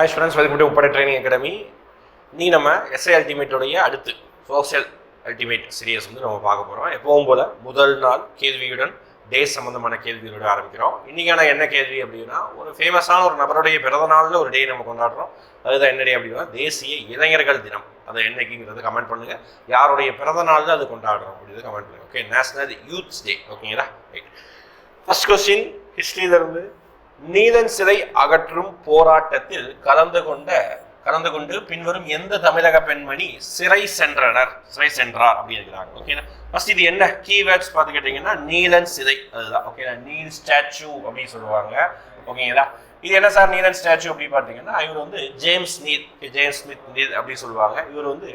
Hi students, welcome to உப்பட training academy. நீ நம்ம எஸ்ஐ அல்டிமேட்டோடைய அடுத்து சோஷியல் அல்டிமேட் சீரியஸ் வந்து நம்ம பார்க்க போகிறோம். எப்பவும் போல் முதல் நாள் கேள்வியுடன் டே சம்மந்தமான கேள்வியோட ஆரம்பிக்கிறோம். இன்றைக்கான என்ன கேள்வி அப்படின்னா, ஒரு ஃபேமஸான ஒரு நபருடைய பிறந்த நாளில் ஒரு டே நம்ம கொண்டாடுறோம். அதுதான் என்ன டே அப்படின்னா தேசிய இளைஞர்கள் தினம். அதை என்னைக்குங்கிறது கமெண்ட் பண்ணுங்கள். யாருடைய பிறந்த நாளில் அது கொண்டாடுறோம் அப்படிங்கிறது கமெண்ட் பண்ணுங்கள். ஓகே, நேஷனல் யூத்ஸ் டே. ஓகேங்களா? ரைட். ஃபர்ஸ்ட் கொஸ்டின் ஹிஸ்ட்ரியிலிருந்து, நீலன் சிலை அகற்றும் போராட்டத்தில் கலந்து கொண்டு பின்வரும் எந்த தமிழக பெண்மணி சிறை சென்றார் அப்படின்னு இருக்கிறாங்க. ஓகேங்களா? ஃபர்ஸ்ட் இது என்ன கீவேர்ட்ஸ் பார்த்து கேட்டீங்கன்னா, நீலன் சிலை, அதுதான். ஓகேங்களா? நீல் ஸ்டாச்சு அப்படின்னு சொல்லுவாங்க. ஓகேங்களா? இது என்ன சார் நீலன் ஸ்டாச்சு அப்படின்னு பார்த்தீங்கன்னா, இவர் வந்து ஜேம்ஸ் ஸ்மித் நீல் அப்படின்னு சொல்லுவாங்க. இவர் வந்து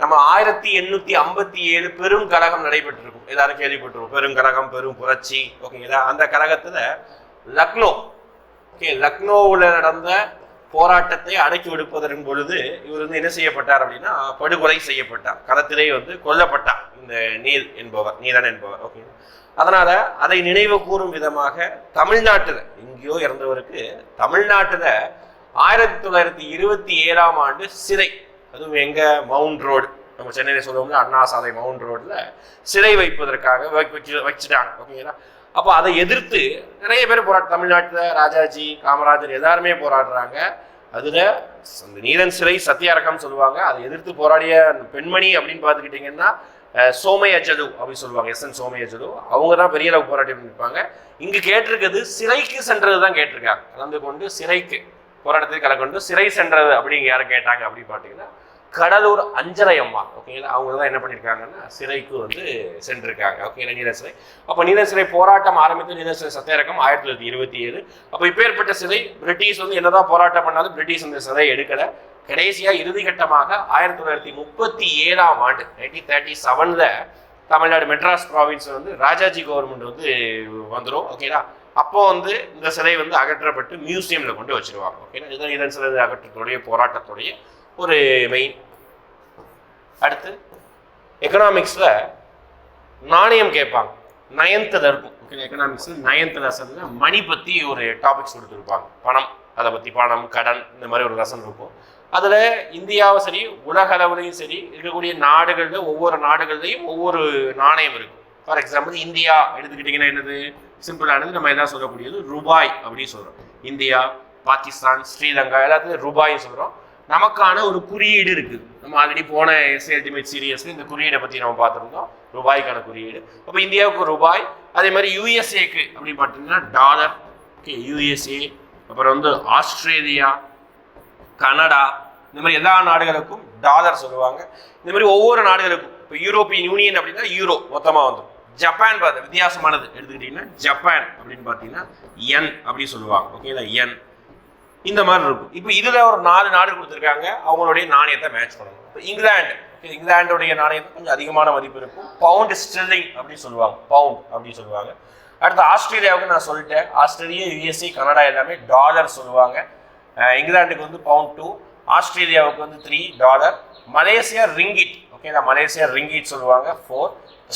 நம்ம 1857 பெரும் கழகம் நடைபெற்றிருக்கும். எல்லாரும் கேள்விப்பட்டிருக்கும், பெரும் கழகம், பெரும் புரட்சி. ஓகேங்களா? அந்த கழகத்துல லக்னோவில் நடந்த போராட்டத்தை அடக்கி ஒடுப்பதன் பொழுது இவர் வந்து என்ன செய்யப்பட்டார் அப்படின்னா, படுகொலை செய்யப்பட்டார். களத்திலே வந்து கொல்லப்பட்டார் இந்த நீலன் என்பவர். ஓகே, அதனால அதை நினைவு கூறும் விதமாக தமிழ்நாட்டில் எங்கேயோ இறந்தவருக்கு தமிழ்நாட்டில் 1927ஆம் ஆண்டு சிறை, அதுவும் எங்க மவுண்ட் ரோடு, நம்ம சென்னையில சொல்லுவோம்ல அண்ணா சாலை மவுண்ட் ரோட்ல சிறை வைப்பதற்காக வச்சுட்டாங்க. ஓகேங்களா? அப்போ அதை எதிர்த்து நிறைய பேர் தமிழ்நாட்டில் ராஜாஜி, காமராஜர் எல்லாருமே போராடுறாங்க. அதில் அந்த நீலன் சிலை சத்தியாகிரகம் சொல்லுவாங்க. அதை எதிர்த்து போராடிய பெண்மணி அப்படின்னு பார்த்துக்கிட்டிங்கன்னா சோமயஜலு அப்படின்னு சொல்லுவாங்க. எஸ்என் சோமயஜலு. அவங்க தான் பெரிய அளவு போராட்டம் பண்ணியிருப்பாங்க. இங்கு கேட்டிருக்கிறது சிறைக்கு சென்றது தான் கேட்டிருக்காங்க. கலந்து கொண்டு சிறைக்கு போராட்டத்தில் கலந்து கொண்டு சிறை சென்றது அப்படிங்க யாரை கேட்டாங்க அப்படின்னு பார்த்தீங்கன்னா, கடலூர் அஞ்சலை அம்மா. ஓகேங்களா? அவங்க தான் என்ன பண்ணியிருக்காங்கன்னா சிறைக்கு வந்து சென்றிருக்காங்க. ஓகேங்களா? நீலன் சிலை. அப்போ நீலன் சிலை போராட்டம் ஆரம்பித்து நீலன் சிலை சத்தியாகிரகம் 1927. அப்போ இப்பேற்பட்ட சிலை பிரிட்டிஷ் வந்து என்னதான் போராட்டம் பண்ணாலும் பிரிட்டிஷ் அந்த சிலை எடுக்கலை. கடைசியா இறுதிக்கட்டமாக 1937ஆம் ஆண்டு 1937ல் தமிழ்நாடு மெட்ராஸ் ப்ராவின்ஸ் வந்து ராஜாஜி கவர்மெண்ட் வந்து வந்துடும். ஓகேங்களா? அப்போ வந்து இந்த சிலை வந்து அகற்றப்பட்டு மியூசியம்ல கொண்டு வச்சிருவாங்க. ஓகேங்களா? இதுதான் நீலன் சிலை அகற்றத்துடைய போராட்டத்துடைய ஒரு மெயின். அடுத்து எக்கனாமிக்ஸ்ல நாணயம் கேட்பாங்க. 9th இருக்கும். எக்கனாமிக்ஸ்ல 9th லெசன்ல மணி பத்தி ஒரு டாபிக்ஸ் கொடுத்துருப்பாங்க. பணம், அதை பத்தி பணம், கடன், இந்த மாதிரி ஒரு லெசன் இருக்கும். அதுல இந்தியாவும் சரி உலக அளவுலையும் சரி இருக்கக்கூடிய நாடுகள்ல ஒவ்வொரு நாடுகள்லையும் ஒவ்வொரு நாணயம் இருக்கும். ஃபார் எக்ஸாம்பிள் இந்தியா எடுத்துக்கிட்டீங்கன்னா என்னது சிம்பிளானது, நம்ம எல்லாம் சொல்லக்கூடியது ரூபாய் அப்படின்னு சொல்றோம். இந்தியா, பாகிஸ்தான், ஸ்ரீலங்கா எல்லாத்துலையும் ரூபாய் சொல்றோம். நமக்கான ஒரு குறியீடு இருக்குது. நம்ம ஆல்ரெடி போன எஸ்ஐ அல்டிமேட் சீரியஸ்ல இந்த குறியீடை பத்தி நம்ம பார்த்துருந்தோம். ரூபாய்க்கான குறியீடு. அப்போ இந்தியாவுக்கு ரூபாய், அதே மாதிரி யூஎஸ்ஏக்கு அப்படின்னு பார்த்தீங்கன்னா டாலர். ஓகே, யூஎஸ்ஏ, அப்புறம் வந்து ஆஸ்திரேலியா, கனடா, இந்த மாதிரி எல்லா நாடுகளுக்கும் டாலர் சொல்லுவாங்க. இந்த மாதிரி ஒவ்வொரு நாடுகளுக்கும், இப்போ யூரோப்பியன் யூனியன் அப்படின்னா யூரோ மொத்தமாக வந்துடும். ஜப்பான் பார்த்து வித்தியாசமானது எடுத்துக்கிட்டீங்கன்னா ஜப்பான் அப்படின்னு பார்த்தீங்கன்னா என் அப்படின்னு சொல்லுவாங்க. ஓகேங்களா? என் இந்த மாதிரி இருக்கும். இப்போ இதுல ஒரு 4 நாடு கொடுத்துருக்காங்க. அவங்களுடைய நாணயத்தை மேட்ச் பண்ணணும். இப்போ இங்கிலாந்துடைய நாணயத்துக்கு கொஞ்சம் அதிகமான மதிப்பு இருக்கும். பவுண்ட் ஸ்டெர்லிங் அப்படின்னு சொல்லுவாங்க. பவுண்ட் அப்படின்னு சொல்லுவாங்க. அடுத்து ஆஸ்திரேலியாவுக்கு நான் சொல்லிட்டேன். ஆஸ்திரேலியா, யுஎஸ்ஏ, கனடா எல்லாமே டாலர் சொல்லுவாங்க. இங்கிலாந்துக்கு வந்து பவுண்ட் 2, ஆஸ்திரேலியாவுக்கு வந்து 3 டாலர். Malaysia ringgit. ஓகேங்களா? மலேசியா ரிங்கிட் சொல்லுவாங்க 4.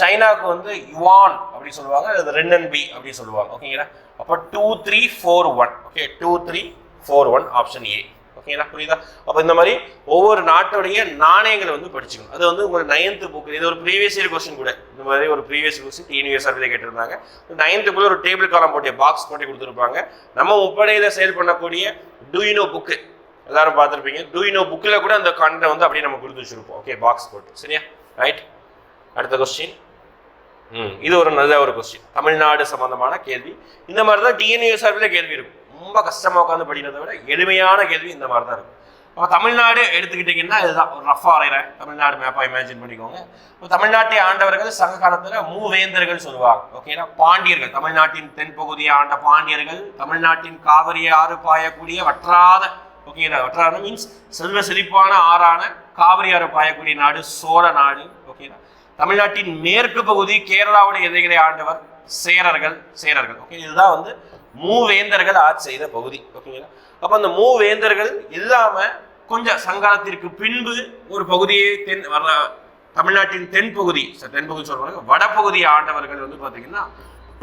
சைனாவுக்கு வந்து யுவான் அப்படின்னு சொல்லுவாங்க. அது ரென்னன்பி அப்படின்னு சொல்லுவாங்க. ஓகேங்களா? அப்போ 2 3 4 1. Okay, 2 3 4 1 option A. ஓகேங்களா? புரியுதா? அப்போ இந்த மாதிரி ஒவ்வொரு நாட்டுடைய நாணயங்களை வந்து படிச்சுக்கணும். அது வந்து உங்களுக்கு 9th புக், இது ஒரு ப்ரீவியஸ் இயர் கொஸ்டின் கூட. இந்த மாதிரி ஒரு ப்ரீவியஸ் கொஸ்டின் டிஎன்யூஎஸ்ஆர்பியில் கேட்டிருந்தாங்க. 9th ஒரு டேபிள் காலம் போட்டு பாக்ஸ் போட்டு கொடுத்துருப்பாங்க. நம்ம முப்படையில சேல் பண்ணக்கூடிய டூயினோ புக்கு எல்லாரும் பார்த்துருப்பீங்க. டூயினோ புக்கில் கூட அந்த கண்டை வந்து அப்படியே நம்ம கொடுத்து வச்சிருப்போம். ஓகே, பாக்ஸ் போட்டு. சரியா? ரைட். அடுத்த கொஸ்டின். இது ஒரு நல்ல ஒரு கொஸ்டின், தமிழ்நாடு சம்பந்தமான கேள்வி. இந்த மாதிரி தான் டிஎன்யூஎஸ்ஆர்பியில் கேள்வி இருக்கும். ரொம்ப கஷ்டமாக உட்காந்து படிக்கிறத விட எளிமையான கேள்வி இந்த மாதிரி தான் இருக்கும். அப்போ தமிழ்நாடு எடுத்துக்கிட்டிங்கன்னா இதுதான் ஒரு ரஃபாக வரைகிறேன். தமிழ்நாடு மேப்பாக இமேஜின் பண்ணிக்கோங்க. இப்போ தமிழ்நாட்டை ஆண்டவர்கள் சங்க காலத்தில் மூவேந்தர்கள் சொல்லுவாங்க. ஓகேனா? பாண்டியர்கள், தமிழ்நாட்டின் தென்பகுதியை ஆண்ட பாண்டியர்கள், தமிழ்நாட்டின் காவிரி ஆறு பாயக்கூடிய வற்றாத, ஓகேங்களா, வற்றாத மீன்ஸ் செல்வ செழிப்பான ஆறான காவிரி ஆறு பாயக்கூடிய நாடு சோழ நாடு. ஓகேங்களா? தமிழ்நாட்டின் மேற்கு பகுதி கேரளாவுடைய எல்லைகளை ஆண்டவர் சேரர்கள். ஓகே, இதுதான் வந்து மூவேந்தர்கள் ஆட்சி செய்த பகுதி. ஓகேங்களா? அப்ப அந்த மூவேந்தர்கள் இல்லாம கொஞ்சம் சங்காலத்திற்கு பின்பு ஒரு பகுதியை தமிழ்நாட்டின் தென்பகுதி சொல்றாங்க, வடபகுதி ஆண்டவர்கள் வந்து பாத்தீங்கன்னா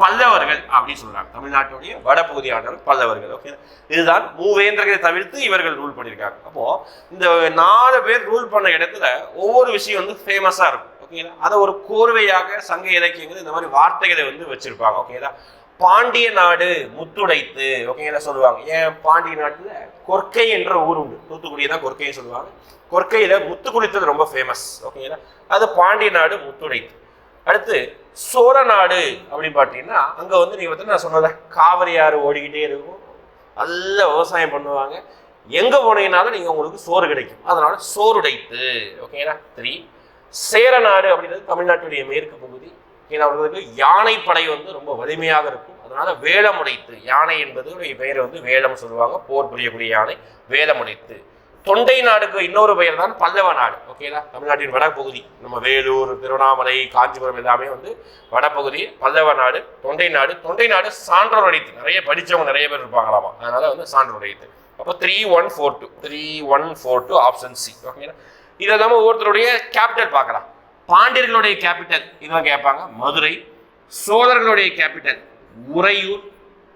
பல்லவர்கள் அப்படின்னு சொல்றாங்க. தமிழ்நாட்டுடைய வடபகுதியான பல்லவர்கள். ஓகே, இதுதான் மூவேந்தர்களை தவிர்த்து இவர்கள் ரூல் பண்ணியிருக்காங்க. அப்போ இந்த 4 பேர் ரூல் பண்ண இடத்துல ஒவ்வொரு விஷயம் வந்து ஃபேமஸா இருக்கும். ஓகேங்களா, அதை ஒரு கோர்வையாக சங்க இலக்கியங்கள் இந்த மாதிரி வார்த்தைகளை வந்து வச்சிருப்பாங்க. ஓகேங்களா, பாண்டிய நாடு முத்துடைத்து, ஓகேங்களா சொல்லுவாங்க. ஏன் பாண்டிய நாட்டுல கொற்கை என்ற ஊர் உண்டு, தூத்துக்குடியை தான் கொற்கைன்னு சொல்லுவாங்க. கொற்கையில முத்து குளித்தது ரொம்ப ஃபேமஸ். ஓகேங்களா, அது பாண்டிய நாடு முத்துடைத்து. அடுத்து சோழ நாடு அப்படின்னு பார்த்தீங்கன்னா அங்கே வந்து நீங்கள் பார்த்தீங்கன்னா நான் சொன்னத காவிரி ஆறு ஓடிக்கிட்டே இருக்கும், நல்ல விவசாயம் பண்ணுவாங்க, எங்கே போனீங்கன்னாலும் நீங்கள் உங்களுக்கு சோறு கிடைக்கும், அதனால சோறுடைத்து. ஓகேங்களா. 3 சேர நாடு அப்படின்றது தமிழ்நாட்டுடைய மேற்கு பகுதி. ஓகேங்களா, அவர்களுக்கு யானைப்படை வந்து ரொம்ப வலிமையாக இருக்கும், அதனால வேலமுடைத்து. யானை என்பது பெயர் வந்து வேலம் சொல்லுவாங்க, போர் புரியக்கூடிய யானை, வேலமுடைத்து. தொண்டை நாடுக்கு இன்னொரு பெயர் தான் பல்லவ நாடு. ஓகேங்களா, தமிழ்நாட்டின் வடபகுதி, நம்ம வேலூர், திருவண்ணாமலை, காஞ்சிபுரம் எல்லாமே வந்து வடபகுதி பல்லவ நாடு. தொண்டை நாடு, தொண்டை நாடு சான்றோர் உடைத்து, நிறைய படித்தவங்க நிறைய பேர் இருப்பாங்களாமா, அதனால வந்து சான்றோர் உடைத்து. அப்போ 3142 ஆப்ஷன் சி. ஓகேங்களா, இதை நம்ம ஒவ்வொருத்தருடைய கேபிட்டல் பார்க்கலாம். பாண்டியர்களுடைய கேபிட்டல் இதுதான் கேட்பாங்க, மதுரை. சோழர்களுடைய கேபிட்டல் உறையூர்.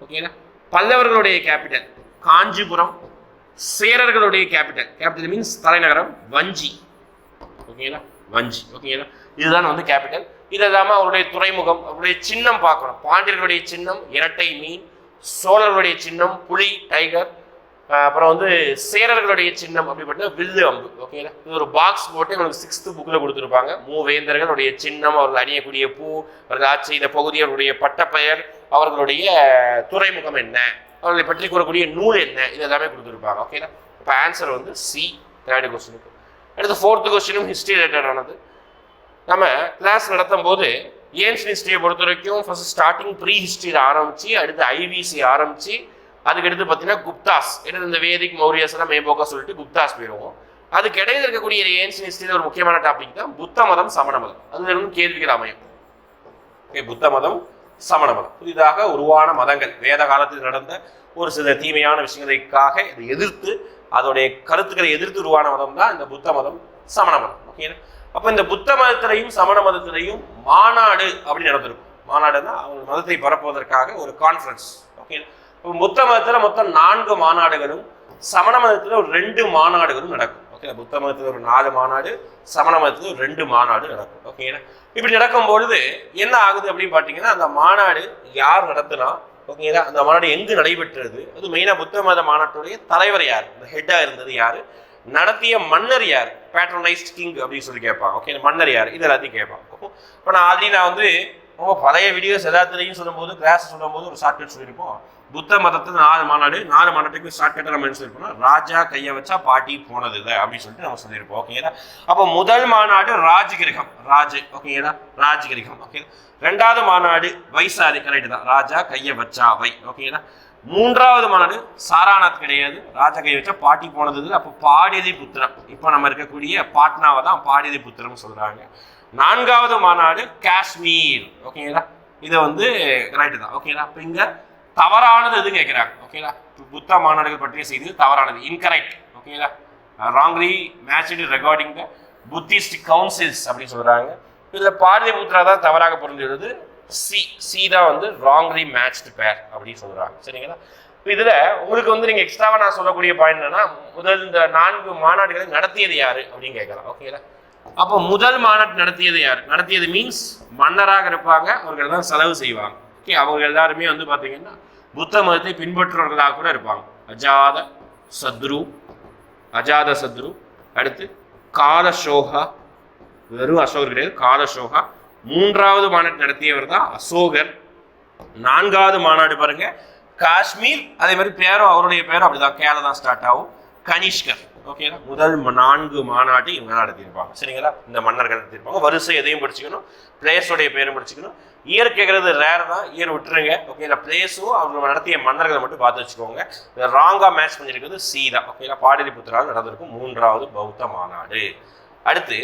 ஓகேங்களா, பல்லவர்களுடைய கேபிட்டல் காஞ்சிபுரம். சேரர்களுடைய கேபிட்டல் மீன்ஸ் தலைநகரம் வஞ்சி. ஓகேங்களா, வஞ்சி. ஓகேங்களா, இதுதான் வந்து கேபிட்டல். இது இல்லாமல் அவருடைய துறைமுகம், அவருடைய சின்னம் பார்க்கணும். பாண்டியர்களுடைய சின்னம் இரட்டை மீன், சோழர்களுடைய சின்னம் புலி டைகர், அப்புறம் வந்து சேரர்களுடைய சின்னம் அப்படிப்பட்ட வில்லு அம்பு. ஓகேங்களா, இது ஒரு பாக்ஸ் போட்டு உங்களுக்கு 6th புக்கில் கொடுத்துருப்பாங்க. மூவேந்தர்களுடைய சின்னம், அவர்கள் அணியக்கூடிய பூ, அவர்கள் ஆட்சி செய்த பகுதி, அவர்களுடைய பட்டப்பெயர், அவர்களுடைய துறைமுகம் என்ன, அவர்களை பற்றி கூறக்கூடிய நூல் என்ன, இது எல்லாமே கொடுத்துருப்பாங்க. ஓகேங்களா, இப்போ ஆன்சர் வந்து சி 3rd கொஸ்டினுக்கு. அடுத்து 4th கொஸ்டினும் ஹிஸ்ட்ரி ரிலேட்டடானது. நம்ம கிளாஸ் நடத்தும் போது ஏன்ஷியன்ட் ஹிஸ்ட்ரியை பொறுத்த வரைக்கும் ஃபர்ஸ்ட் ஸ்டார்டிங் ப்ரீ ஹிஸ்ட்ரியில் ஆரம்பிச்சு, அடுத்து ஐவிசி ஆரம்பிச்சு, அதுக்கடுத்து பார்த்தீங்கன்னா குப்தாஸ், ஏன்னா இந்த வேதிக் மௌரியஸ் எல்லாம் மேம்போக்கா சொல்லிட்டு குப்தாஸ் போயிடுவோம். அதுக்கு இடையில இருக்கக்கூடிய ஏன்ஷியன்ட் ஹிஸ்ட்ரியில் ஒரு முக்கியமான டாபிக் தான் புத்த மதம் சமண மதம். அதுல இருந்து கேள்விகள் அமையும். ஓகே, புத்த மதம் சமண மதம் புதிதாக உருவான மதங்கள், வேத காலத்தில் நடந்த ஒரு சில தீமையான விஷயங்களுக்காக இதை எதிர்த்து, அதோடைய கருத்துக்களை எதிர்த்து உருவான மதம் தான் இந்த புத்த மதம் சமண மதம். ஓகேங்களா, அப்போ இந்த புத்த மதத்திலையும் சமண மதத்திலையும் மாநாடு அப்படின்னு நடந்திருக்கும். மாநாடுன்னா அவங்க மதத்தை பரப்புவதற்காக ஒரு கான்ஃபரன்ஸ். ஓகேங்களா, புத்த மதத்தில் மொத்தம் 4 மாநாடுகளும், சமண மதத்தில் ஒரு 2 மாநாடுகளும் நடக்கும். ஓகே, புத்த மதத்தில் ஒரு 4 மாநாடு, சமண மதத்தில் ஒரு 2 மாநாடு நடக்கும். ஓகேங்களா, இப்படி நடக்கும் பொழுது என்ன ஆகுது அப்படின்னு பார்த்தீங்கன்னா, அந்த மாநாடு யார் நடத்தினா, ஓகேங்களா, அந்த மாநாடு எங்கு நடைபெற்றது, அது மெயினாக புத்த மத மாநாட்டுடைய தலைவர் யார், இந்த ஹெட்டாக இருந்தது யார், நடத்திய மன்னர் யார், பேட்ரோனைஸ்ட் கிங் அப்படின்னு சொல்லி கேட்பாங்க. ஓகே, மன்னர் யார், இது எல்லாத்தையும் கேட்பாங்க. இப்போ நான் ஆல்ரெடி நான் வந்து ரொம்ப பழைய வீடியோஸ் எல்லாத்துலையும் சொல்லும்போது, கிளாஸ் சொல்லும்போது ஒரு ஷார்ட்கட் சொல்லியிருப்போம். புத்த மதத்தில் 4 மாநாடு, 4 மாநாட்டுக்கு ஷார்ட்கட்டை நம்ம என்ன சொல்லியிருப்போம்னா, ராஜா கையை வச்சா பாட்டி போனது இல்லை அப்படின்னு சொல்லிட்டு நம்ம சொல்லியிருப்போம். ஓகேங்களா, அப்போ முதல் மாநாடு ராஜகிரகம், ஓகேங்களா, ராஜகிரகம். ஓகே, 2வது மாநாடு வைசாலி, கரெக்ட் தான், ராஜா கையை வச்சா வை. ஓகேங்களா, 3வது மாநாடு சாராநாத் கிடையாது, ராஜா கையை வச்சா பாட்டி போனது இல்லை, அப்போ பாடியதி புத்திரம், இப்போ நம்ம இருக்கக்கூடிய பாட்னாவை தான் பாடியதி புத்திரம் சொல்றாங்க. 4வது மாநாடு காஷ்மீர். ஓகேங்களா, இதை வந்து கரெக்ட் தான். ஓகேங்களா, இப்போ இங்க தவறானது எது கேட்கிறாங்க. ஓகேங்களா, புத்த மாநாடுகள் பற்றிய செய்தி தவறானது, இன்கரெக்ட். ஓகேங்களா, ராங்லி மேட்ச்டு ரெகார்டிங் த புத்திஸ்ட் கவுன்சில்ஸ் அப்படின்னு சொல்றாங்க. இதுல பாரதிபுத்திரா தான் தவறாக புரிஞ்சுள்ளது, சி தான் வந்து ராங்லி மேட்ச்டு பேர் அப்படின்னு சொல்றாங்க. சரிங்களா, இதுல உங்களுக்கு வந்து நீங்க எக்ஸ்ட்ராவா நான் சொல்லக்கூடிய பாயிண்ட் என்னன்னா, முதல் இந்த 4 மாநாடுகளை நடத்தியது யாரு அப்படின்னு கேட்கலாம். ஓகேங்களா, அப்போ முதல் மாநாடு நடத்தியது யாரு, நடத்தியது மீன்ஸ் மன்னராக இருப்பாங்க, அவர்கள் தான் செலவு செய்வாங்க. ஓகே, அவங்க எல்லாருமே வந்து பாத்தீங்கன்னா புத்த மதத்தை பின்பற்றுவர்களாக கூட இருப்பாங்க. அஜாத சத்ரு, அடுத்து காலசோகா, வெறும் அசோகர் கிடையாது, காலசோகா. 3வது மாநாடு நடத்தியவர் தான் அசோகர். 4வது மாநாடு பாருங்க காஷ்மீர், அதே மாதிரி பேரும் அவருடைய பேரும் அப்படிதான் கேல தான் ஸ்டார்ட் ஆகும், கனிஷ்கர். ஓகேங்களா, முதல் 4 மாநாடு இவங்க நடத்தியிருப்பாங்க. சரிங்களா, இந்த மன்னர்கள் நடத்தியிருப்பாங்க. வரிசை எதையும் படிச்சுக்கணும், பிளேஸோடைய பேரும் படிச்சுக்கணும். இயர் கேட்கறது ரேர் தான், இயர் விட்டுருங்க. ஓகேங்களா, பிளேஸும் அவங்க நடத்திய மன்னர்களை மட்டும் பார்த்து வச்சுக்கோங்க. இதை ராங்கா மேட்ச் பண்ணியிருக்கிறது சி தான். ஓகேங்களா, பாடலிபுத்திரால் நடந்திருக்கும் 3வது பௌத்த மாநாடு. அடுத்து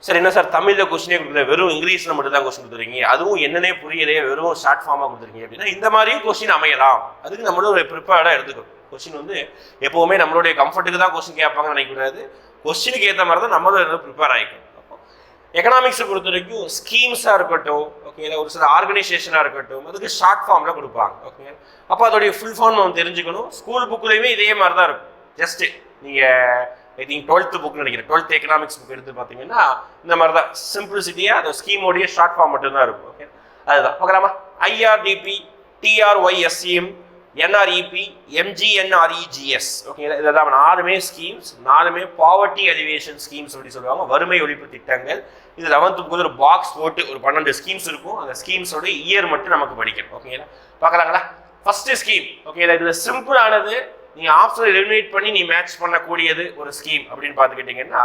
சரி, என்ன சார் தமிழில் கொஸ்டினே கொடுக்குற, வெறும் இங்கிலீஷில் மட்டும் தான் கொஸ்டின் கொடுத்துருக்கீங்க, அதுவும் என்னன்னே புரியலையே, வெறும் ஷார்ட் ஃபார்மாக கொடுத்துருக்கீங்க அப்படின்னா, இந்த மாதிரியும் கொஸ்டின் அமையலாம். அதுக்கு நம்மளும் ஒரு ப்ரிப்பேர்டாக எடுத்துக்கணும். கொஸ்டின் வந்து எப்போவுமே நம்மளுடைய கம்ஃபர்ட்டுக்கு தான் கொஸ்டின் கேட்பாங்கன்னு நினைக்கக்கூடாது, கொஸ்டினுக்கு ஏற்ற மாதிரி தான் நம்மளும் ப்ரிப்பேர் ஆகிக்கணும். அப்போ எக்கனாமிக்ஸை பொறுத்த வரைக்கும் ஸ்கீம்ஸாக இருக்கட்டும், ஓகே, ஒரு சில ஆர்கனைசேஷனாக இருக்கட்டும், அதுக்கு ஷார்ட் ஃபார்மில் கொடுப்பாங்க. ஓகே, அப்போ அதோடைய ஃபுல் ஃபார்ம் நம்ம தெரிஞ்சுக்கணும். ஸ்கூல் புக்குலையுமே இதே மாதிரி தான் இருக்கும். ஜஸ்ட்டு நீங்கள் ஐ திங்க் 12th புக் நினைக்கிறேன், 12th எக்கனாமிக்ஸ் புக் எடுத்து பார்த்தீங்கன்னா இந்த மாதிரி தான் சிம்பிளிசிட்டியாக அந்த ஸ்கீமோடைய ஷார்ட் ஃபார்ம் மட்டும்தான் இருக்கும். ஓகே, அதுதான் பார்க்கலாமா. IRDP, TRYSEM, NREP, MGNREGS. Okay, இதெல்லாம் 4மே ஸ்கீம்ஸ், 4மே பாவர்ட்டி அலிவேஷன் ஸ்கீம்ஸ் அப்படி சொல்லுவாங்க, வறுமை ஒழிப்பு திட்டங்கள். இது 11th புக்கு ஒரு பாக்ஸ் போட்டு ஒரு 12 ஸ்கீம்ஸ் இருக்கும். அந்த ஸ்கீம்ஸோட இயர் மட்டும் நமக்கு படிக்கணும். ஓகேங்களா, பார்க்கலாங்களா. ஃபர்ஸ்ட் ஸ்கீம், ஓகே, இது சிம்பிளானது, நீ ஆப்ஷன் எலிமினேட் பண்ணி நீ மேட்ச் பண்ணக்கூடியது ஒரு ஸ்கீம் அப்படின்னு பார்த்துக்கிட்டிங்கன்னா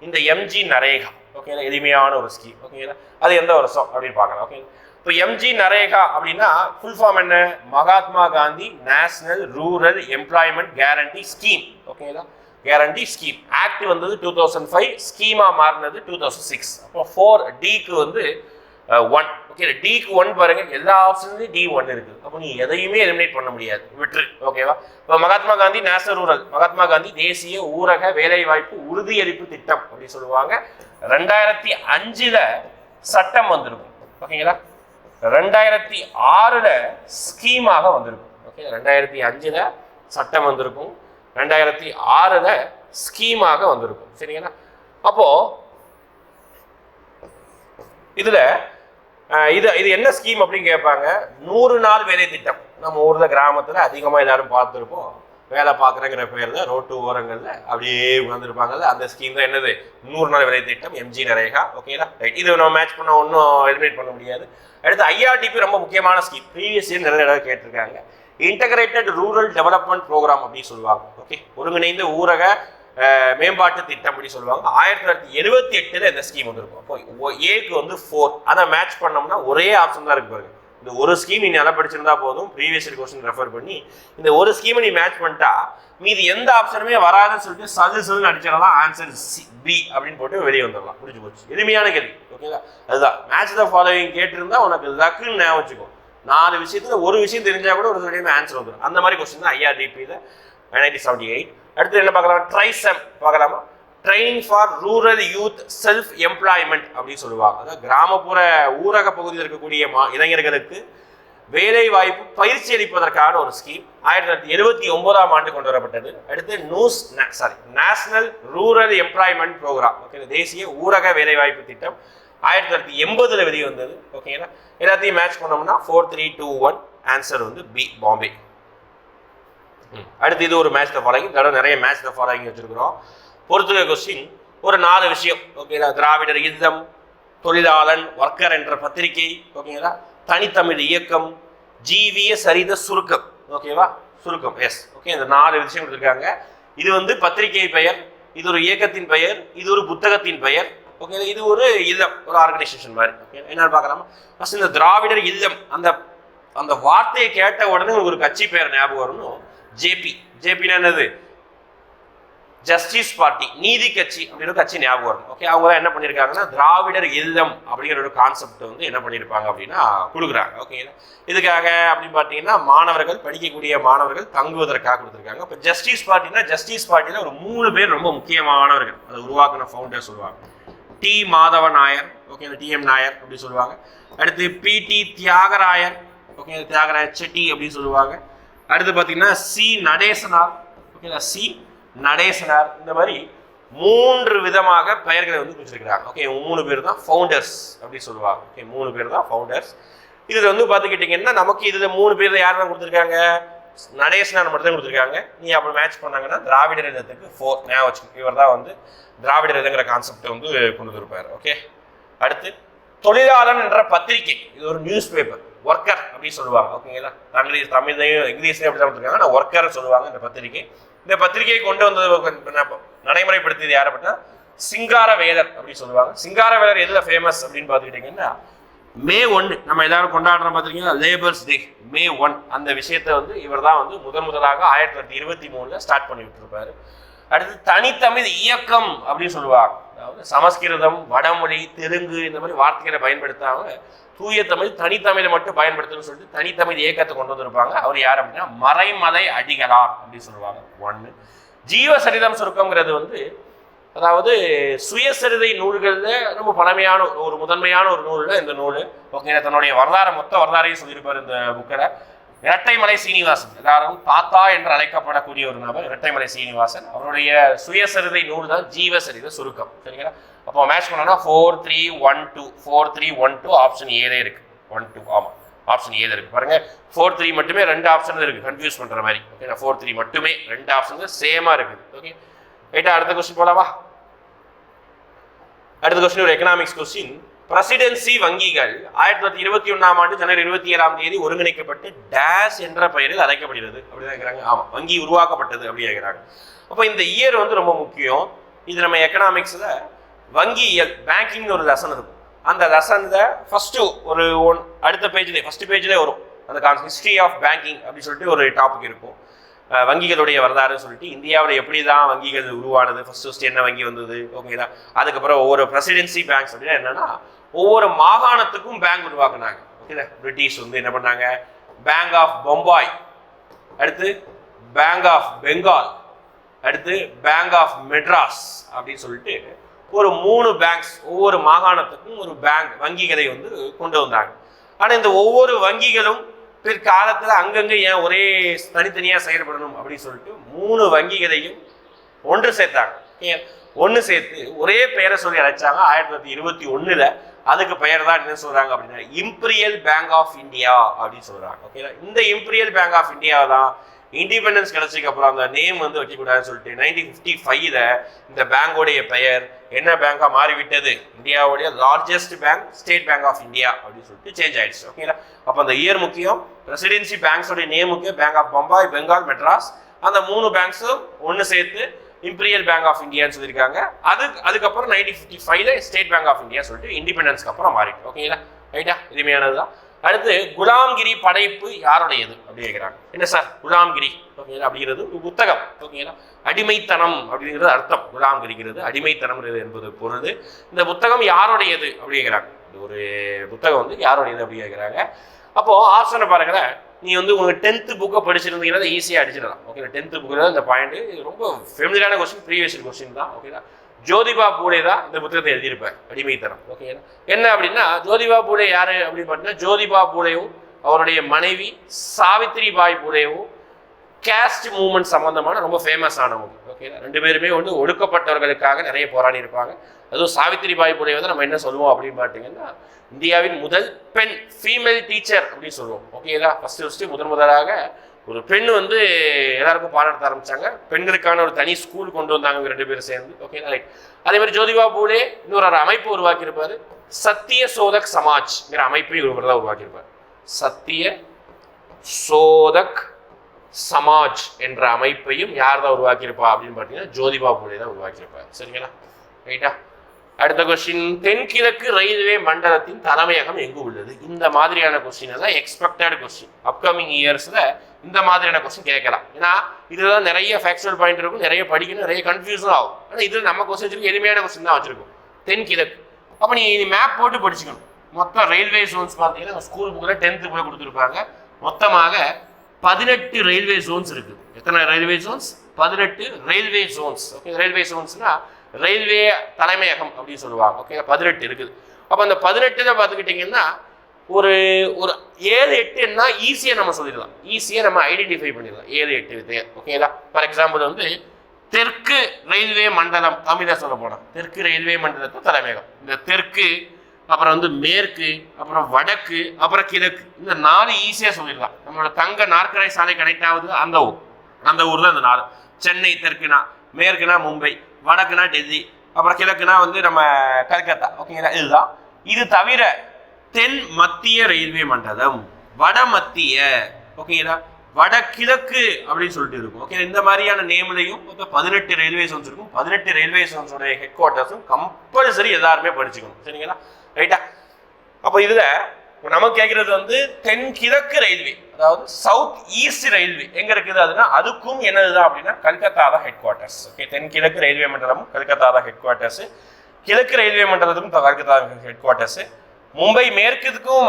இந்த எம்ஜி நரேகா. ஓகேங்களா, எளிமையான ஒரு ஸ்கீம். ஓகேங்களா, அது எந்த வருஷம் அப்படின்னு பார்க்கலாம். ஓகே, இப்போ எம்ஜி நரேகா அப்படின்னா ஃபுல் ஃபார்ம் என்ன? Mahatma Gandhi national rural employment guarantee scheme. ஓகேங்களா, கேரண்டி ஸ்கீம். ஆக்ட் வந்தது 2005, ஸ்கீமா மாறினது 2006. அப்போ 4Dக்கு வந்து 1. ஓகே, Dக்கு 1 பாருங்க, எல்லா ஆப்ஷன்லையும் D1 இருக்குது. அப்போ நீ எதையுமே எலிமினேட் பண்ண முடியாது, விட்டுரு. ஓகேவா. இப்போ மகாத்மா காந்தி நேஷனல் ரூரல், மகாத்மா காந்தி தேசிய ஊரக வேலைவாய்ப்பு உறுதியளிப்பு திட்டம் அப்படி சொல்லுவாங்க. 2005ல் சட்டம் வந்திருக்கும். ஓகேங்களா, 2006ல் ஸ்கீமாக வந்திருக்கும். ஓகே, 2005ல் சட்டம் வந்திருக்கும், 2006ல் ஸ்கீமாக வந்திருக்கும். சரிங்களா. அப்போ இதுல இது என்ன ஸ்கீம் அப்படின்னு கேட்பாங்க. 100 நாள் வேலை திட்டம். நம்ம ஊர்ல கிராமத்துல அதிகமா எல்லாரும் பார்த்துருப்போம். வேலை பார்க்குறங்கிற பேர் தான் ரோட்டு ஓரங்கள்ல அப்படியே உட்காந்துருப்பாங்கல்ல, அந்த ஸ்கீம் தான் என்னது? 100 நாள் வேலை திட்டம், எம்ஜி நரேகா. ஓகேங்களா, ரைட். இது நம்ம மேட்ச் பண்ண ஒன்றும் எலிமினேட் பண்ண முடியாது. அடுத்து ஐஆர்டிபி ரொம்ப முக்கியமான ஸ்கீம். ப்ரீவியஸ் இயர் நிறைய இடம் கேட்டிருக்காங்க. இன்டகிரேட்டட் ரூரல் டெவலப்மெண்ட் ப்ரோக்ராம் அப்படின்னு சொல்லுவாங்க. ஓகே, ஒருங்கிணைந்த ஊரக மேம்பாட்டு திட்டம் அப்படி சொல்லுவாங்க. 1978ல் இந்த ஸ்கீம் வந்துருக்கும். அப்போ ஏக்கு வந்து 4. அதை மேட்ச் பண்ணோம்னா ஒரே ஆப்ஷன் தான் இருக்கு பாருங்க. இந்த ஒரு ஸ்கீம் நீ நல்லா படிச்சிருந்தா போதும், ப்ரீவியஸ் இயர் கொஸ்டின் ரெஃபர் பண்ணி இந்த ஒரு ஸ்கீமை நீ மேட்ச் பண்ணிட்டா மீதி எந்த ஆப்ஷனுமே வராதுன்னு சொல்லிட்டு சஜஷன் அடிச்சிடலாம். ஆன்சர் பி அப்படின்னு போட்டு வெளியே வந்துடலாம். முடிஞ்சு போச்சு. எளிமையான கேள்வி. ஓகேங்களா, அதுதான் மேட்ச் த ஃபாலோவிங் கேட்டிருந்தா உனக்கு லக்குன்னு ஞாபகம் வச்சுக்கோ. 4 விஷயத்துல ஒரு விஷயம் தெரிஞ்சா கூட ஒரு சொல்லியுமே ஆன்சர் வந்துடும். அந்த மாதிரி கொஸ்டின் தான் ஐஆர்டிபியில் 1978. அடுத்து என்ன பார்க்கலாம்? ட்ரைசம் பார்க்கலாமா. Training for rural youth self employment அப்படின்னு சொல்லுவாங்க. அதாவது கிராமப்புற ஊரக பகுதியில் இருக்கக்கூடிய இளைஞர்களுக்கு வேலை வாய்ப்பு பயிற்சி அளிப்பதற்கான ஒரு ஸ்கீம். 1979ஆம் ஆண்டு கொண்டு வரப்பட்டது. அடுத்து national rural employment programme. Okay, தேசிய ஊரக வேலைவாய்ப்பு திட்டம் 1980ல் வெளியே வந்தது. ஓகேங்களா, எல்லாத்தையும் மேட்ச் பண்ணோம்னா 4, 3, 2, 1 ஆன்சர் வந்து பி, பாம்பே. அடுத்து இது ஒரு மேட்ச் த ஃபாலோயிங். நிறைய மேட்ச் த ஃபாலோயிங் வச்சிருக்கிறோம். பொறுத்துக்க கொஸ்டின் ஒரு 4 விஷயம். ஓகேங்களா, திராவிடர் இல்லம், தொழிலாளன், ஒர்க்கர் என்ற பத்திரிகை. ஓகேங்களா, தனித்தமிழ் இயக்கம், ஜீவிய சரித சுருக்கம். ஓகேவா, சுருக்கம். எஸ். ஓகே, இந்த 4 விஷயம் கொடுத்துருக்காங்க. இது வந்து பத்திரிகை பெயர், இது ஒரு இயக்கத்தின் பெயர், இது ஒரு புத்தகத்தின் பெயர். ஓகே, இது ஒரு இல்லம், ஒரு ஆர்கனைசேஷன் மாதிரி. என்னன்னு பார்க்கலாமா. ஃபர்ஸ்ட் இந்த திராவிடர் இல்லம், அந்த வார்த்தையை கேட்ட உடனே ஒரு கட்சி பெயர் ஞாபகம் வரணும். ஜேபினா என்னது? ஜஸ்டிஸ் பார்ட்டி, நீதி கட்சி அப்படின்னு கட்சி ஞாபகம் வரும். ஓகே, அவங்க தான் என்ன பண்ணியிருக்காங்கன்னா திராவிடர் இல்லம் அப்படிங்கிற ஒரு கான்செப்ட் வந்து என்ன பண்ணியிருப்பாங்க அப்படின்னா கொடுக்குறாங்க. ஓகேங்களா, இதுக்காக அப்படின்னு பார்த்தீங்கன்னா மாணவர்கள், படிக்கக்கூடிய மாணவர்கள் தங்குவதற்காக கொடுத்துருக்காங்க. இப்போ ஜஸ்டிஸ் பார்ட்டினா ஜஸ்டிஸ் பார்ட்டியில் ஒரு 3 பேர் ரொம்ப முக்கியமானவர்கள், அதை உருவாக்கின ஃபவுண்டர் சொல்லுவாங்க. T Madhava Nair. Okay, TM Nair அப்படி சொல்லுவாங்க. அடுத்து பிடி தியாகராயர். ஓகே, தியாகராயர் செட்டி அப்படின்னு சொல்லுவாங்க. அடுத்து பார்த்தீங்கன்னா சி நடேசனார். ஓகேங்களா, சி நடேசனார். இந்த மாதிரி 3 விதமாக பெயர்களை வந்து குறிச்சிருக்கிறாங்க. ஓகே, 3 பேர் தான் ஃபவுண்டர்ஸ் அப்படி சொல்லுவாங்க. ஓகே, 3 பேர் தான் ஃபவுண்டர்ஸ். இதில் வந்து பார்த்துக்கிட்டிங்கன்னா நமக்கு இதில் 3 பேர் யார் தான் கொடுத்துருக்காங்க? நடேசனார் மட்டும் தான் கொடுத்துருக்காங்க. நீ அப்படி மேட்ச் பண்ணாங்கன்னா திராவிடர் இல்லத்துக்கு 4 ஞாபகம் வச்சுக்கோங்க. இவர் தான் வந்து திராவிடர் இல்லங்கிற கான்செப்டை வந்து கொண்டு வந்திருப்பார். ஓகே, அடுத்து தொழிலாளன் என்ற பத்திரிகை. இது ஒரு நியூஸ் பேப்பர், ஒர்க்கர் அப்படின்னு சொல்லுவாங்க. ஓகேங்களா, தமிழ்லையும் இங்கிலீஷ்லையும் அப்படி தான் கொடுத்துருக்காங்க. ஆனால் ஒர்க்கர் சொல்லுவாங்க இந்த பத்திரிகை. இந்த பத்திரிகையை கொண்டு வந்தது நடைமுறைப்படுத்தியது யார் அப்படின்னா சிங்காரவேலர் அப்படின்னு சொல்லுவாங்க. சிங்காரவேலர் எதுல ஃபேமஸ் அப்படின்னு பார்த்துக்கிட்டிங்கன்னா May 1 நம்ம எல்லாரும் கொண்டாடுறோம் பார்த்துருக்கீங்கன்னா லேபர்ஸ் டே, May 1. அந்த விஷயத்தை வந்து இவர் தான் வந்து முதலாக 1923ல் ஸ்டார்ட் பண்ணி விட்டுருப்பாரு. அடுத்து தனித்தமிழ் இயக்கம் அப்படின்னு சொல்லுவாங்க. அதாவது சமஸ்கிருதம், வடமொழி, தெலுங்கு இந்த மாதிரி வார்த்தைகளை பயன்படுத்தாம தூய தமிழ், தனித்தமிழை மட்டும் பயன்படுத்தணும்னு சொல்லிட்டு தனித்தமிழ் இயக்கத்தை கொண்டு வந்திருப்பாங்க. அவர் யார் அப்படின்னா மறைமலை அடிகளார் அப்படின்னு சொல்லுவாங்க. 1. ஜீவசரிதம் சுருக்கம்ங்கிறது வந்து அதாவது சுயசரிதை நூல்கள்ல ரொம்ப பழமையான ஒரு முதன்மையான ஒரு நூல்ல இந்த நூல். ஓகே, தன்னுடைய மொத்த வரலாறையும் சொல்லியிருப்பார் இந்த புக்கில். இரட்டைமலை சீனிவாசன், எல்லாரும் தாத்தா என்று அழைக்கப்படக்கூடிய ஒரு நபர் இரட்டைமலை சீனிவாசன். அவருடைய சுயசரிதை நூல் தான் ஜீவசரித சுருக்கம். சரிங்களா? அப்போ மேட்ச் பண்ணோம்னா 4312 4312 ஆப்ஷன் ஏலே இருக்கு. 12 ஆமாம், ஆப்ஷன் ஏல இருக்கு பாருங்க. 43 மட்டுமே 2 ஆப்ஷன் இருக்கு, கன்ஃபியூஸ் பண்ற மாதிரி. ஓகே, 43 மட்டுமே 2 ஆப்ஷன் சேமா இருக்குது. ஓகே ரைட்டா, அடுத்த கொஸ்டின் போலாமா? அடுத்த கொஸ்டின் ஒரு எக்கனாமிக்ஸ் கொஸ்டின். பிரசிடென்சி வங்கிகள் 1921ஆம் ஆண்டு ஜனவரி 27ஆம் தேதி ஒருங்கிணைக்கப்பட்டு டேஷ் என்ற பெயரில் அழைக்கப்படுகிறது அப்படிதான் கேட்குறாங்க. ஆமா, வங்கி உருவாக்கப்பட்டது அப்படி கேட்குறாங்க. அப்போ இந்த இயர் வந்து ரொம்ப முக்கியம். இது நம்ம எக்கனாமிக்ஸ்ல வங்கியியல் பேங்கிங் ஒரு லெசன் இருக்கும். அந்த லெசன்ல ஃபர்ஸ்ட் ஒரு அடுத்த பேஜ்லேயே ஃபர்ஸ்ட் பேஜ்லேயே வரும் அந்த ஹிஸ்ட்ரி ஆஃப் பேங்கிங் அப்படின்னு சொல்லிட்டு ஒரு டாபிக் இருக்கும். வங்கிகளுடைய வரலாறுன்னு சொல்லிட்டு இந்தியாவில் எப்படி தான் வங்கிகள் உருவானது, ஃபர்ஸ்ட் என்ன வங்கி வந்தது, ஓகேங்களா? அதுக்கப்புறம் ஒவ்வொரு பிரசிடென்சி பேங்க்ஸ் அப்படின்னா என்னன்னா ஒவ்வொரு மாகாணத்துக்கும் பேங்க் உருவாக்குனாங்க. ஓகேங்களா? பிரிட்டிஷ் வந்து என்ன பண்ணாங்க, பேங்க் ஆஃப் பம்பாய், அடுத்து பேங்க் ஆஃப் பெங்கால், அடுத்து பேங்க் ஆஃப் மெட்ராஸ் அப்படின்னு சொல்லிட்டு ஒரு 3 பேங்க்ஸ் ஒவ்வொரு மாகாணத்துக்கும் ஒரு பேங்க் வங்கிகளை வந்து கொண்டு வந்தாங்க. ஆனால் இந்த ஒவ்வொரு வங்கிகளும் பிற்காலத்தில் அங்கங்கே ஏன் ஒரே தனித்தனியாக செயல்படணும் அப்படின்னு சொல்லிட்டு 3 வங்கிகளையும் ஒன்று சேர்த்தாங்க. ஒன்று சேர்த்து ஒரே பெயரை சொல்லி அழைச்சாங்க. 1921 அதுக்கு பெயர் தான் என்ன சொல்றாங்க அப்படின்னா இம்பீரியல் பேங்க் ஆஃப் இந்தியா அப்படின்னு சொல்றாங்க. ஓகேங்களா? இந்த இம்பீரியல் பேங்க் ஆஃப் இந்தியா தான் இண்டிபெண்டன்ஸ் கிடைச்சதுக்கு அப்புறம் அந்த நேம் வந்து வைக்கக்கூடாதுன்னு சொல்லிட்டு 1955 இந்த பேங்கோடைய பெயர் என்ன பேங்கா மாறிவிட்டது, இந்தியாவுடைய largest bank State Bank of India அப்படின்னு சொல்லிட்டு சேஞ்ச் ஆயிடுச்சு. ஓகேங்களா? அப்போ அந்த இயர் முக்கியம், பிரசிடென்சி பேங்க்ஸோடைய நேம் முக்கியம், பேங்க் ஆஃப் பம்பாய், பெங்கால், மெட்ராஸ். அந்த 3 பேங்க்ஸும் ஒன்று சேர்த்து இம்பீரியல் பேங்க் ஆஃப் இந்தியான்னு சொல்லியிருக்காங்க. அதுக்கப்புறம் 1955 ஸ்டேட் பேங்க் ஆஃப் இந்தியா சொல்லிட்டு இண்டிபெண்டன்ஸ்க்கு அப்புறம் மாறிட்டு. ஓகேங்களா? ரைட்டா, எளிமையானது தான். அடுத்து குலாம்கிரி படைப்பு யாருடையது அப்படி கேட்குறாங்க. என்ன சார் குலாம்கிரி ஓகேங்களா அப்படிங்கிறது ஒரு புத்தகம். ஓகேங்களா? அடிமைத்தனம் அப்படிங்கிறது அர்த்தம். குலாம்கிரிங்கிறது அடிமைத்தனம் என்பது பொருள். இந்த புத்தகம் யாருடையது அப்படி கேட்குறாங்க. ஒரு புத்தகம் வந்து யாருடையது அப்படி கேட்குறாங்க. அப்போ ஆப்ஷனை பாருங்களேன். நீ வந்து உங்களுக்கு 10th புக்கை படிச்சிருந்தீங்கன்னா ஈஸியாக அடிச்சிடலாம். ஓகே, 10th புக்கில் இந்த பாயிண்ட் ரொம்ப ஃபெமிலியரான கொஸ்டின், ப்ரீவியஸ் கொஸ்டின் தான். ஓகேங்களா? ஜோதிபா பூலே தான் இந்த புத்தகத்தை எழுதியிருப்பார், அடிமைத்தனம். ஓகேங்களா? என்ன அப்படின்னா ஜோதிபா பூலே யாரு அப்படின்னு பார்த்தீங்கன்னா ஜோதிபா பூலேவும் அவருடைய மனைவி சாவித்ரி பாய் பூலேவும் கேஸ்ட் மூவ்மெண்ட் சம்பந்தமான ரொம்ப ஃபேமஸ் ஆனவங்க. ஓகேங்களா? 2 பேருமே வந்து ஒடுக்கப்பட்டவர்களுக்காக நிறைய போராடி இருப்பாங்க. அதுவும் சாவித்ரி பாய் பூலே வந்து நம்ம என்ன சொல்லுவோம் அப்படின்னு பார்த்தீங்கன்னா இந்தியாவின் முதல் பெண் ஃபீமேல் டீச்சர் அப்படின்னு சொல்லுவோம். ஓகேங்களா? ஃபர்ஸ்ட் முதலாக ஒரு பெண் வந்து எல்லாருக்கும் பாடம் நடத்த ஆரம்பிச்சாங்க. பெண்களுக்கான ஒரு தனி ஸ்கூல் கொண்டு வந்தாங்க 2 பேரும் சேர்ந்து. Okay right. அதே மாதிரி ஜோதிபா பூலே இன்னொரு அமைப்பு உருவாக்கியிருப்பாரு, சத்திய சோதக் சமாஜ்ங்கிற அமைப்பை இவர் தான் உருவாக்கியிருப்பார். சத்திய சோதக் சமாஜ் என்ற அமைப்பையும் யார் தான் உருவாக்கியிருப்பா அப்படின்னு பார்த்தீங்கன்னா ஜோதிபா பூலே தான் உருவாக்கியிருப்பார். சரிங்களா? ரைட்டா. அடுத்த கொஸ்டின், தென்கிழக்கு ரயில்வே மண்டலத்தின் தலைமையகம் எங்கு உள்ளது? இந்த மாதிரியான கொஸ்டின் தான் எக்ஸ்பெக்டட் கொஸ்டின். அப்கமிங் இயர்ஸ்ல இந்த மாதிரியான கொஸ்டின் கேட்கலாம். ஏன்னா இதுதான் நிறைய ஃபேக்சுவல் பாயிண்ட் இருக்கும், நிறைய படிக்கணும், நிறைய கன்ஃபியூஷன் ஆகும். ஆனால் இது நம்ம கொஸ்டின் வச்சிருக்கோம், எளிமையான கொஸ்டின் தான் வச்சிருக்கோம். தென்கிழக்கு. அப்போ நீ மேப் போட்டு படிச்சுக்கணும். மொத்தம் ரயில்வே ஜோன்ஸ் பார்த்தீங்கன்னா ஸ்கூல் புக்கில் 10th போய் கொடுத்துருப்பாங்க. மொத்தமாக 18 ரயில்வே ஜோன்ஸ் இருக்குது. எத்தனை ரயில்வே ஜோன்ஸ்? 18 railway zones. ஓகே, ரயில்வே ஜோன்ஸ்னா ரயில்வே தலைமையகம் அப்படின்னு சொல்லுவாங்க. ஓகே, 18 இருக்குது. அப்போ அந்த 18 பார்த்துக்கிட்டிங்கன்னா ஒரு 7-8ன்னா ஈஸியாக நம்ம சொல்லிடலாம், ஈஸியாக நம்ம ஐடென்டிஃபை பண்ணிடலாம் 7-8 வித்தையை. ஓகேங்களா? ஃபார் எக்ஸாம்பிள் வந்து தெற்கு ரயில்வே மண்டலம், தமிழை சொல்ல போனால் தெற்கு ரயில்வே மண்டலத்து தலைமையகம். இந்த தெற்கு, அப்புறம் வந்து மேற்கு, அப்புறம் வடக்கு, அப்புறம் கிழக்கு, இந்த 4 ஈஸியாக சொல்லிடலாம். நம்மளோட தங்க நாற்கரை சாலை கனெக்ட் ஆகுது அந்த ஊர் தான் இந்த 4. சென்னை தெற்குனா, மேற்குனா மும்பை, வடக்குனா டெல்லி, அப்புறம் கிழக்குனா வந்து நம்ம கல்கத்தா. ஓகேங்களா? இதுதான். இது தவிர தென் மத்திய ரயில்வே மண்டலம், வட மத்திய, ஓகேங்களா, வடகிழக்கு அப்படின்னு சொல்லிட்டு இருக்கும். ஓகே, இந்த மாதிரியான நேம்லையும் 18 ரயில்வே ஜோன்ஸ் இருக்கும். 18 ரயில்வே ஜோன்ஸோட ஹெட் குவார்ட்டர்ஸும் கம்பல்சரி எல்லாருமே படிச்சுக்கணும். சரிங்களா? ரைட்டா. அப்போ இதுல நமக்கு கேட்கறது வந்து தென்கிழக்கு ரயில்வே, அதாவது சவுத் ஈஸ்ட் ரயில்வே எங்க இருக்குது அதுனா அதுக்கும் என்னதுதான் அப்படின்னா கல்கத்தா தான் ஹெட் குவார்ட்டர்ஸ். ஓகே, தென்கிழக்கு ரயில்வே மண்டலமும் கல்கத்தா தான் ஹெட் குவார்ட்டர்ஸ். கிழக்கு ரயில்வே மண்டலத்துக்கும் கல்கத்தா ஹெட் குவார்ட்டர்ஸ். மும்பை மேற்குக்கும்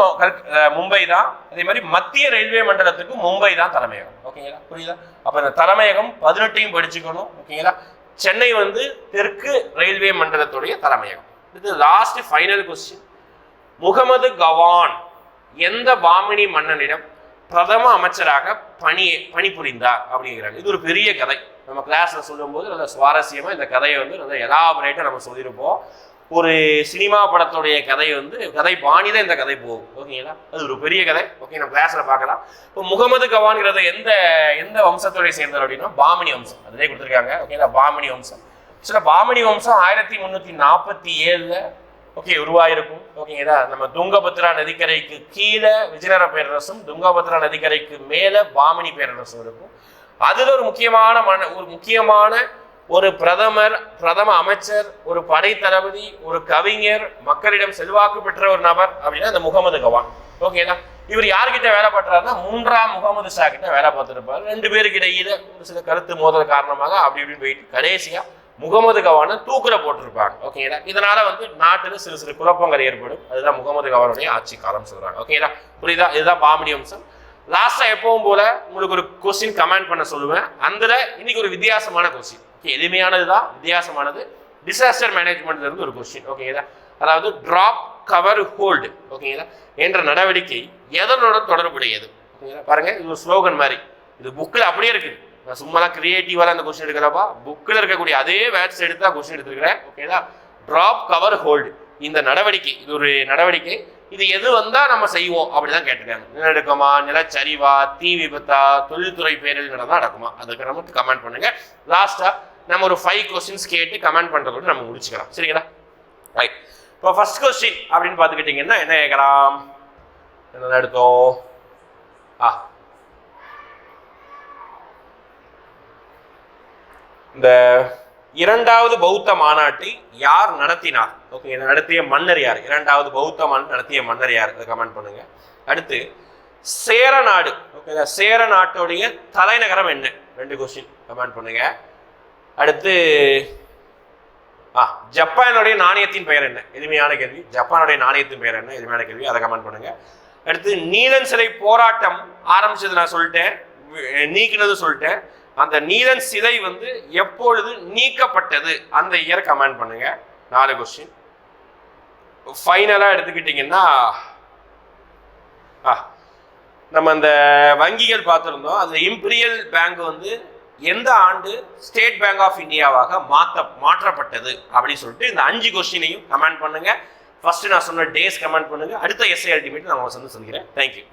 மும்பை தான். அதே மாதிரி மத்திய ரயில்வே மண்டலத்துக்கும் மும்பை தான் தலைமையகம். ஓகேங்களா? புரியுதா? அப்ப இந்த தலைமையகம் 18 படிச்சுக்கணும். ஓகேங்களா? சென்னை வந்து தெற்கு ரயில்வே மண்டலத்துடைய தலைமையகம். இது last final question. Muhammad Gawan எந்த பாமினி மன்னனிடம் பிரதம அமைச்சராக பணிபுரிந்தார் அப்படிங்கிறாங்க. இது ஒரு பெரிய கதை. நம்ம கிளாஸ்ல சொல்லும் போது நல்ல சுவாரஸ்யமா இந்த கதையை வந்து நல்ல எலாபரேட்டா நம்ம சொல்லியிருப்போம். ஒரு சினிமா படத்துடைய கதை வந்து கதை பாணிதான் இந்த கதை போகும். ஓகேங்களா? அது ஒரு பெரிய கதை. ஓகே, நம்ம கிளாஸ்ல பார்க்கலாம். இப்போ முகமது கவான்ங்கிறத எந்த வம்சத்துடைய சேர்ந்தவர் அப்படின்னா பாமினி வம்சம். அதிலே கொடுத்துருக்காங்க. ஓகேங்களா? பாமினி வம்சம். சில பாமினி வம்சம் 1347 ஓகே உருவாயிருக்கும். ஓகேங்களா? நம்ம துங்கபத்ரா நதிக்கரைக்கு கீழே விஜயநகர பேரரசும் துங்கபத்ரா நதிக்கரைக்கு மேல பாமினி பேரரசும் இருக்கும். அதுல ஒரு முக்கியமான ஒரு பிரதம அமைச்சர், ஒரு படை தளபதி, ஒரு கவிஞர், மக்களிடம் செல்வாக்கு பெற்ற ஒரு நபர் அப்படின்னா அந்த முகமது கவான். ஓகேங்களா? இவர் யார்கிட்ட வேலை பார்த்தாருன்னா 3ஆம் முகமது ஷா கிட்ட வேலை பார்த்துருப்பாரு. 2 பேருக்கு இடையில ஒரு சில கருத்து மோதல் காரணமாக அப்படி இப்படின்னு போயிட்டு கடைசியா முகமது கவானை தூக்குல போட்டிருப்பாங்க. ஓகேங்களா? இதனால வந்து நாட்டுல சில குழப்பங்கள் ஏற்படும். அதுதான் முகமது கவானுடைய ஆட்சி காலம் சொல்றாங்க. ஓகேங்களா? புரியுதா? இதுதான் பாமினி வம்சம். லாஸ்டா எப்பவும் போல உங்களுக்கு ஒரு கொஸ்டின் கமெண்ட் பண்ண சொல்லுவேன். அந்த இன்னைக்கு ஒரு வித்தியாசமான கொஸ்டின். எளிமையானதுதான், வித்தியாசமானது. டிசாஸ்டர் மேனேஜ்மெண்ட்ல இருந்து ஒரு கொஸ்டின். ஓகேங்களா? அதாவது டிராப் கவர் ஹோல்டு ஓகேங்களா என்ற நடவடிக்கை எதனோட தொடர்புடையது? ஓகேங்களா? பாருங்க, இது ஒரு ஸ்லோகன் மாதிரி. இது புக்கில் அப்படியே இருக்குது. நான் சும்மாலாம் கிரியேட்டிவாக அந்த கொஸ்டின் எடுக்கிறப்பா, புக்கில் இருக்கக்கூடிய அதே வேர்ட்ஸ் எடுத்து தான் கொஸ்டின் எடுத்துருக்கிறேன். ஓகேங்களா? டிராப் கவர் ஹோல்டு இந்த நடவடிக்கை, இது ஒரு நடவடிக்கை. இது எது வந்தால் நம்ம செய்வோம் அப்படிதான் கேட்டிருக்காங்க. நிலநடுக்கமா, நிலச்சரிவா, தீ விபத்தா, தொழில்துறை பேரில் தான் நடக்குமா? அதுக்கு நம்ம கமெண்ட் பண்ணுங்க. லாஸ்டா நம்ம ஒரு 5 கொஸ்டின்ஸ் கேட்டு கமெண்ட் பண்றதோட நம்ம முடிச்சுக்கலாம். சரிங்களா? ரைட். இப்போ ஃபர்ஸ்ட் கொஸ்டின் அப்படின்னு பார்த்துக்கிட்டீங்கன்னா என்ன கேட்கலாம்? என்ன எடுத்தோம்? இந்த 2வது பௌத்த மாநாட்டை யார் நடத்தினார்? ஓகே, இதை நடத்திய மன்னர் யார்? 2வது பௌத்த மாநாடு நடத்திய மன்னர் யார்? அதை கமெண்ட் பண்ணுங்க. அடுத்து சேர நாடு, ஓகே, சேர நாட்டுடைய தலைநகரம் என்ன? 2 கொஸ்டின் கமெண்ட் பண்ணுங்க. அடுத்து ஜப்பானுடைய நாணயத்தின் பெயர் என்ன? எளிமையான கேள்வி. ஜப்பானுடைய நாணயத்தின் பெயர் என்ன? எளிமையான கேள்வி. அதை கமெண்ட் பண்ணுங்க. அடுத்து நீலன் சிலை போராட்டம் ஆரம்பிச்சது நான் சொல்லிட்டேன், நீக்கினது சொல்லிட்டேன். அந்த நீலன் சிலை வந்து எப்பொழுது நீக்கப்பட்டது அந்த இயர் கமெண்ட் பண்ணுங்க. 4 கொஸ்டின். ஃபைனலா எடுத்துக்கிட்டீங்கன்னா நம்ம அந்த வங்கிகள் பார்த்துருந்தோம். அந்த இம்பீரியல் பேங்க் வந்து எந்த ஆண்டு ஸ்டேட் பேங்க் ஆஃப் இந்தியாவாக மாற்றப்பட்டது அப்படின்னு சொல்லிட்டு இந்த 5 கொஸ்டினையும் கமெண்ட் பண்ணுங்க. ஃபர்ஸ்ட் நான் சொன்ன டேஸ் கமெண்ட் பண்ணுங்க. அடுத்த எஸ்ஐ அல்டிமேட் நான் வந்து சொல்லிக்கிறேன். தேங்க்யூ.